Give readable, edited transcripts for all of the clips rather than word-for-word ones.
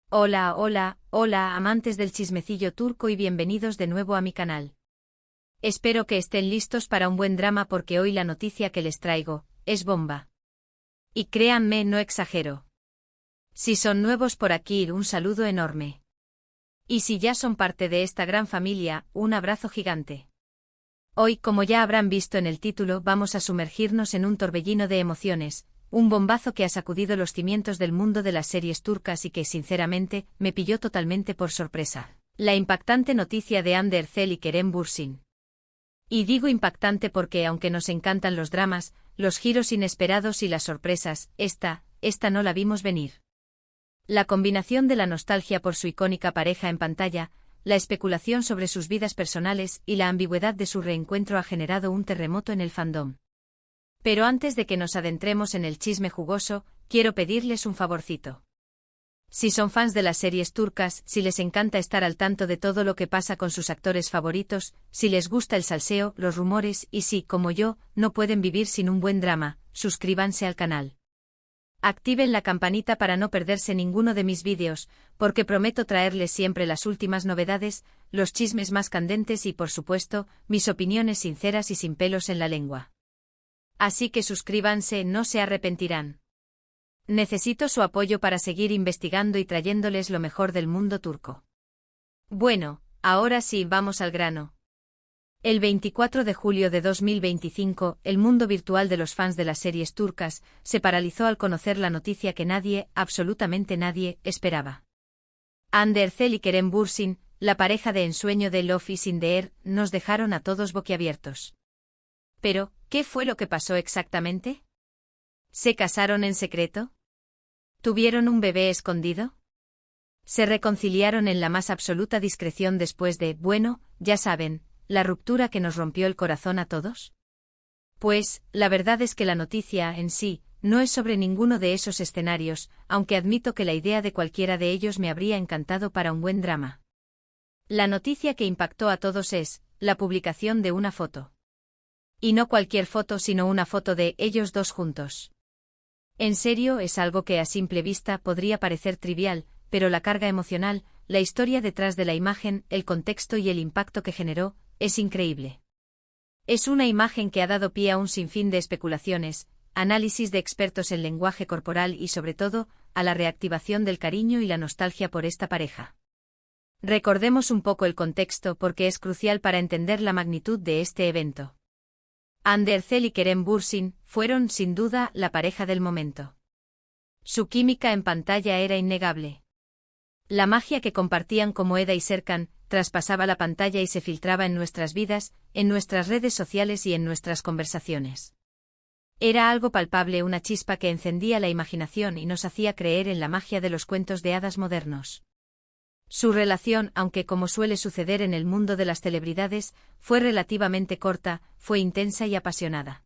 Hola, hola, hola, amantes del chismecillo turco y bienvenidos de nuevo a mi canal. Espero que estén listos para un buen drama porque hoy la noticia que les traigo es bomba. Y créanme, no exagero. Si son nuevos por aquí, un saludo enorme. Y si ya son parte de esta gran familia, un abrazo gigante. Hoy, como ya habrán visto en el título, vamos a sumergirnos en un torbellino de emociones, un bombazo que ha sacudido los cimientos del mundo de las series turcas y que, sinceramente, me pilló totalmente por sorpresa. La impactante noticia de Hande Erçel y Kerem Bürsin. Y digo impactante porque, aunque nos encantan los dramas, los giros inesperados y las sorpresas, esta no la vimos venir. La combinación de la nostalgia por su icónica pareja en pantalla, la especulación sobre sus vidas personales y la ambigüedad de su reencuentro ha generado un terremoto en el fandom. Pero antes de que nos adentremos en el chisme jugoso, quiero pedirles un favorcito. Si son fans de las series turcas, si les encanta estar al tanto de todo lo que pasa con sus actores favoritos, si les gusta el salseo, los rumores y si, como yo, no pueden vivir sin un buen drama, suscríbanse al canal. Activen la campanita para no perderse ninguno de mis vídeos, porque prometo traerles siempre las últimas novedades, los chismes más candentes y, por supuesto, mis opiniones sinceras y sin pelos en la lengua. Así que suscríbanse, no se arrepentirán. Necesito su apoyo para seguir investigando y trayéndoles lo mejor del mundo turco. Bueno, ahora sí, vamos al grano. El 24 de julio de 2025, el mundo virtual de los fans de las series turcas se paralizó al conocer la noticia que nadie, absolutamente nadie, esperaba. Hande Erçel y Kerem Bürsin, la pareja de ensueño de Love is in the Air, nos dejaron a todos boquiabiertos. Pero, ¿qué fue lo que pasó exactamente? ¿Se casaron en secreto? ¿Tuvieron un bebé escondido? ¿Se reconciliaron en la más absoluta discreción después de, bueno, ya saben, la ruptura que nos rompió el corazón a todos? Pues, la verdad es que la noticia en sí no es sobre ninguno de esos escenarios, aunque admito que la idea de cualquiera de ellos me habría encantado para un buen drama. La noticia que impactó a todos es la publicación de una foto. Y no cualquier foto, sino una foto de ellos dos juntos. En serio, es algo que a simple vista podría parecer trivial, pero la carga emocional, la historia detrás de la imagen, el contexto y el impacto que generó, es increíble. Es una imagen que ha dado pie a un sinfín de especulaciones, análisis de expertos en lenguaje corporal y, sobre todo, a la reactivación del cariño y la nostalgia por esta pareja. Recordemos un poco el contexto porque es crucial para entender la magnitud de este evento. Hande Erçel y Kerem Bürsin fueron, sin duda, la pareja del momento. Su química en pantalla era innegable. La magia que compartían como Eda y Serkan traspasaba la pantalla y se filtraba en nuestras vidas, en nuestras redes sociales y en nuestras conversaciones. Era algo palpable, una chispa que encendía la imaginación y nos hacía creer en la magia de los cuentos de hadas modernos. Su relación, aunque como suele suceder en el mundo de las celebridades, fue relativamente corta, fue intensa y apasionada.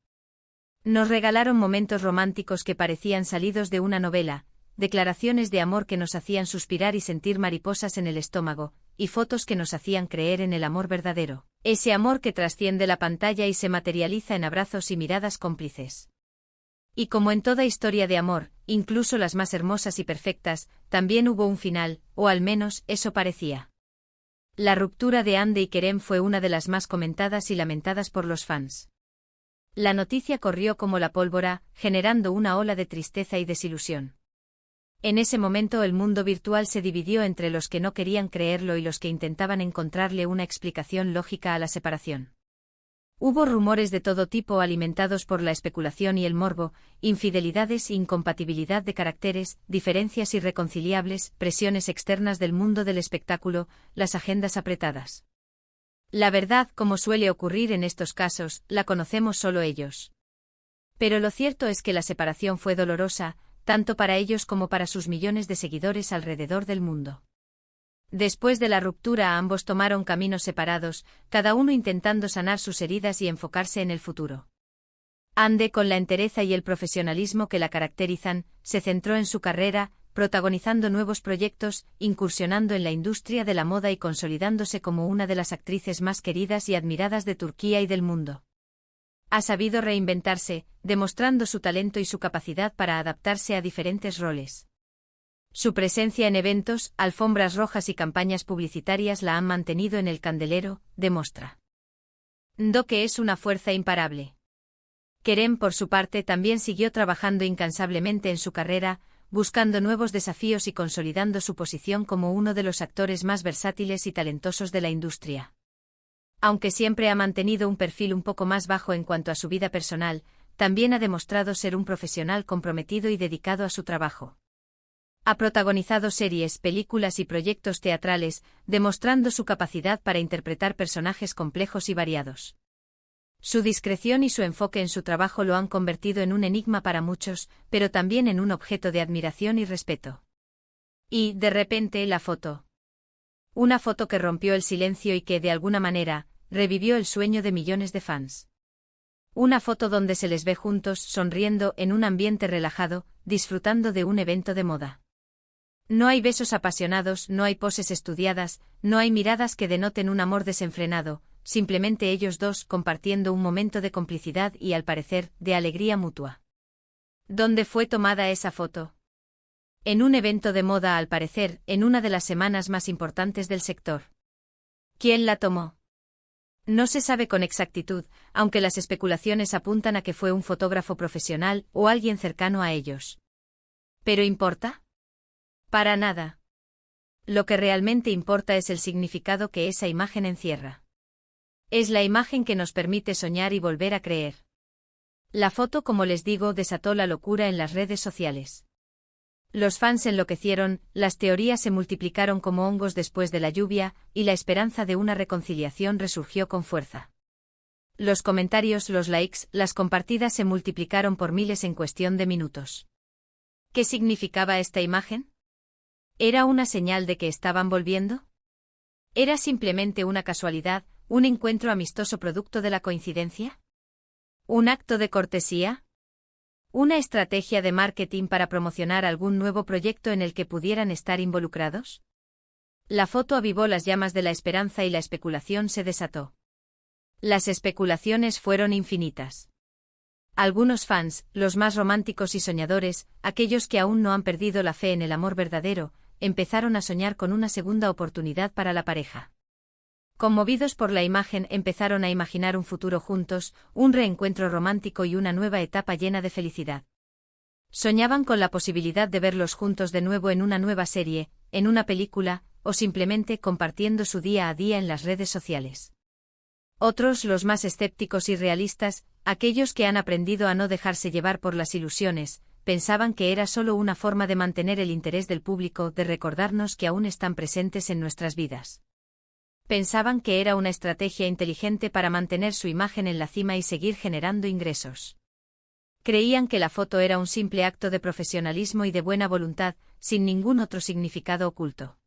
Nos regalaron momentos románticos que parecían salidos de una novela, declaraciones de amor que nos hacían suspirar y sentir mariposas en el estómago, y fotos que nos hacían creer en el amor verdadero, ese amor que trasciende la pantalla y se materializa en abrazos y miradas cómplices. Y como en toda historia de amor, incluso las más hermosas y perfectas, también hubo un final, o al menos eso parecía. La ruptura de Hande y Kerem fue una de las más comentadas y lamentadas por los fans. La noticia corrió como la pólvora, generando una ola de tristeza y desilusión. En ese momento el mundo virtual se dividió entre los que no querían creerlo y los que intentaban encontrarle una explicación lógica a la separación. Hubo rumores de todo tipo alimentados por la especulación y el morbo, infidelidades, incompatibilidad de caracteres, diferencias irreconciliables, presiones externas del mundo del espectáculo, las agendas apretadas. La verdad, como suele ocurrir en estos casos, la conocemos solo ellos. Pero lo cierto es que la separación fue dolorosa, tanto para ellos como para sus millones de seguidores alrededor del mundo. Después de la ruptura ambos tomaron caminos separados, cada uno intentando sanar sus heridas y enfocarse en el futuro. Hande, con la entereza y el profesionalismo que la caracterizan, se centró en su carrera, protagonizando nuevos proyectos, incursionando en la industria de la moda y consolidándose como una de las actrices más queridas y admiradas de Turquía y del mundo. Ha sabido reinventarse, demostrando su talento y su capacidad para adaptarse a diferentes roles. Su presencia en eventos, alfombras rojas y campañas publicitarias la han mantenido en el candelero, demuestra que es una fuerza imparable. Kerem, por su parte, también siguió trabajando incansablemente en su carrera, buscando nuevos desafíos y consolidando su posición como uno de los actores más versátiles y talentosos de la industria. Aunque siempre ha mantenido un perfil un poco más bajo en cuanto a su vida personal, también ha demostrado ser un profesional comprometido y dedicado a su trabajo. Ha protagonizado series, películas y proyectos teatrales, demostrando su capacidad para interpretar personajes complejos y variados. Su discreción y su enfoque en su trabajo lo han convertido en un enigma para muchos, pero también en un objeto de admiración y respeto. Y, de repente, la foto. Una foto que rompió el silencio y que, de alguna manera, revivió el sueño de millones de fans. Una foto donde se les ve juntos, sonriendo, en un ambiente relajado, disfrutando de un evento de moda. No hay besos apasionados, no hay poses estudiadas, no hay miradas que denoten un amor desenfrenado, simplemente ellos dos compartiendo un momento de complicidad y, al parecer, de alegría mutua. ¿Dónde fue tomada esa foto? En un evento de moda, al parecer, en una de las semanas más importantes del sector. ¿Quién la tomó? No se sabe con exactitud, aunque las especulaciones apuntan a que fue un fotógrafo profesional o alguien cercano a ellos. ¿Pero importa? Para nada. Lo que realmente importa es el significado que esa imagen encierra. Es la imagen que nos permite soñar y volver a creer. La foto, como les digo, desató la locura en las redes sociales. Los fans enloquecieron, las teorías se multiplicaron como hongos después de la lluvia, y la esperanza de una reconciliación resurgió con fuerza. Los comentarios, los likes, las compartidas se multiplicaron por miles en cuestión de minutos. ¿Qué significaba esta imagen? ¿Era una señal de que estaban volviendo? ¿Era simplemente una casualidad, un encuentro amistoso producto de la coincidencia? ¿Un acto de cortesía? ¿Una estrategia de marketing para promocionar algún nuevo proyecto en el que pudieran estar involucrados? La foto avivó las llamas de la esperanza y la especulación se desató. Las especulaciones fueron infinitas. Algunos fans, los más románticos y soñadores, aquellos que aún no han perdido la fe en el amor verdadero, empezaron a soñar con una segunda oportunidad para la pareja. Conmovidos por la imagen, empezaron a imaginar un futuro juntos, un reencuentro romántico y una nueva etapa llena de felicidad. Soñaban con la posibilidad de verlos juntos de nuevo en una nueva serie, en una película, o simplemente compartiendo su día a día en las redes sociales. Otros, los más escépticos y realistas, aquellos que han aprendido a no dejarse llevar por las ilusiones, pensaban que era solo una forma de mantener el interés del público, de recordarnos que aún están presentes en nuestras vidas. Pensaban que era una estrategia inteligente para mantener su imagen en la cima y seguir generando ingresos. Creían que la foto era un simple acto de profesionalismo y de buena voluntad, sin ningún otro significado oculto.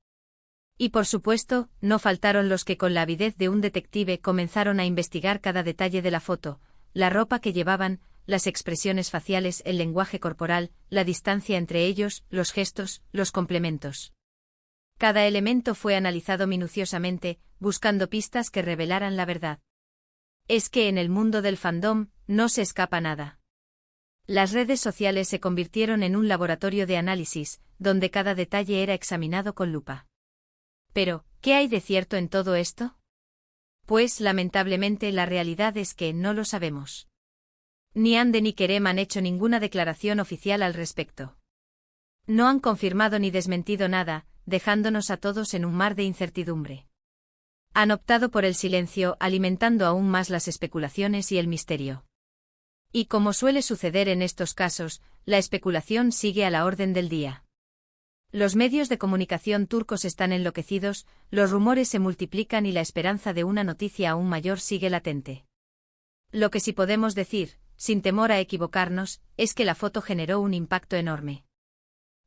Y por supuesto, no faltaron los que con la avidez de un detective comenzaron a investigar cada detalle de la foto, la ropa que llevaban, las expresiones faciales, el lenguaje corporal, la distancia entre ellos, los gestos, los complementos. Cada elemento fue analizado minuciosamente, buscando pistas que revelaran la verdad. Es que en el mundo del fandom, no se escapa nada. Las redes sociales se convirtieron en un laboratorio de análisis, donde cada detalle era examinado con lupa. Pero, ¿qué hay de cierto en todo esto? Pues, lamentablemente, la realidad es que no lo sabemos. Ni Hande ni Kerem han hecho ninguna declaración oficial al respecto. No han confirmado ni desmentido nada, dejándonos a todos en un mar de incertidumbre. Han optado por el silencio, alimentando aún más las especulaciones y el misterio. Y como suele suceder en estos casos, la especulación sigue a la orden del día. Los medios de comunicación turcos están enloquecidos, los rumores se multiplican y la esperanza de una noticia aún mayor sigue latente. Lo que sí podemos decir, sin temor a equivocarnos, es que la foto generó un impacto enorme.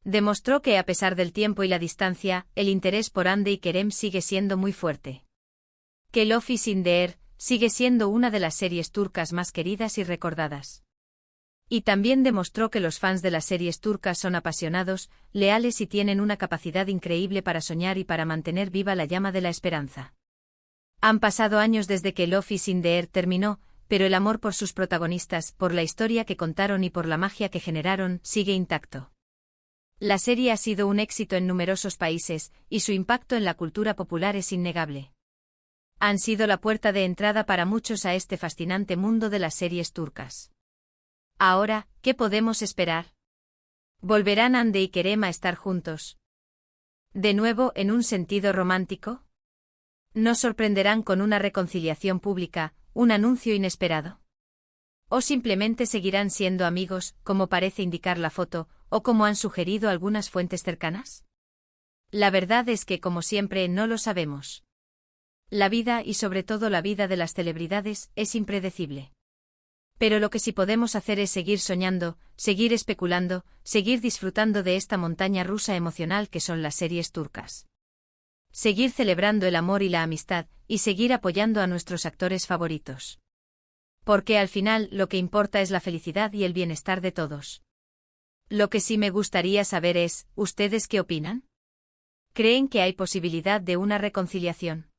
Demostró que a pesar del tiempo y la distancia, el interés por Hande y Kerem sigue siendo muy fuerte. Que Love is in the Air sigue siendo una de las series turcas más queridas y recordadas. Y también demostró que los fans de las series turcas son apasionados, leales y tienen una capacidad increíble para soñar y para mantener viva la llama de la esperanza. Han pasado años desde que Love is in the Air terminó, pero el amor por sus protagonistas, por la historia que contaron y por la magia que generaron, sigue intacto. La serie ha sido un éxito en numerosos países, y su impacto en la cultura popular es innegable. Han sido la puerta de entrada para muchos a este fascinante mundo de las series turcas. Ahora, ¿qué podemos esperar? ¿Volverán Hande y Kerem a estar juntos? ¿De nuevo en un sentido romántico? ¿Nos sorprenderán con una reconciliación pública, un anuncio inesperado? ¿O simplemente seguirán siendo amigos, como parece indicar la foto, o como han sugerido algunas fuentes cercanas? La verdad es que, como siempre, no lo sabemos. La vida y sobre todo la vida de las celebridades es impredecible. Pero lo que sí podemos hacer es seguir soñando, seguir especulando, seguir disfrutando de esta montaña rusa emocional que son las series turcas. Seguir celebrando el amor y la amistad, y seguir apoyando a nuestros actores favoritos. Porque al final lo que importa es la felicidad y el bienestar de todos. Lo que sí me gustaría saber es, ¿ustedes qué opinan? ¿Creen que hay posibilidad de una reconciliación?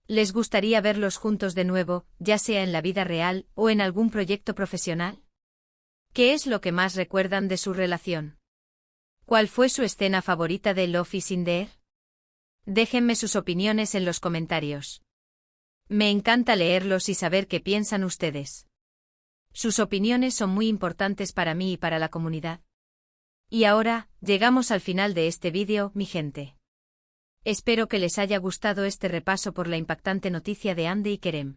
¿Les gustaría verlos juntos de nuevo, ya sea en la vida real o en algún proyecto profesional? ¿Qué es lo que más recuerdan de su relación? ¿Cuál fue su escena favorita de Love is in the Air? Déjenme sus opiniones en los comentarios. Me encanta leerlos y saber qué piensan ustedes. Sus opiniones son muy importantes para mí y para la comunidad. Y ahora, llegamos al final de este vídeo, mi gente. Espero que les haya gustado este repaso por la impactante noticia de Hande y Kerem.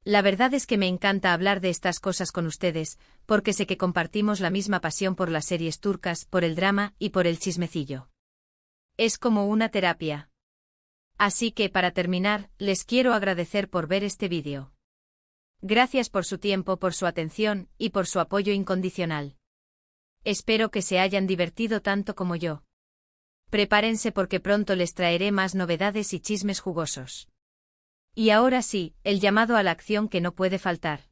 La verdad es que me encanta hablar de estas cosas con ustedes, porque sé que compartimos la misma pasión por las series turcas, por el drama y por el chismecillo. Es como una terapia. Así que, para terminar, les quiero agradecer por ver este vídeo. Gracias por su tiempo, por su atención y por su apoyo incondicional. Espero que se hayan divertido tanto como yo. Prepárense porque pronto les traeré más novedades y chismes jugosos. Y ahora sí, el llamado a la acción que no puede faltar.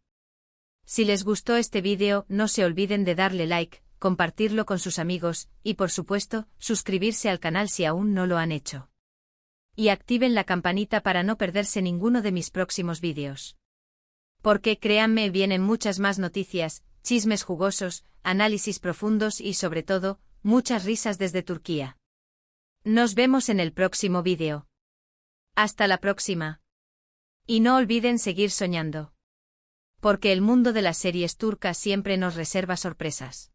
Si les gustó este vídeo, no se olviden de darle like, compartirlo con sus amigos, y por supuesto, suscribirse al canal si aún no lo han hecho. Y activen la campanita para no perderse ninguno de mis próximos vídeos. Porque créanme, vienen muchas más noticias, chismes jugosos, análisis profundos y sobre todo, muchas risas desde Turquía. Nos vemos en el próximo vídeo. Hasta la próxima. Y no olviden seguir soñando. Porque el mundo de las series turcas siempre nos reserva sorpresas.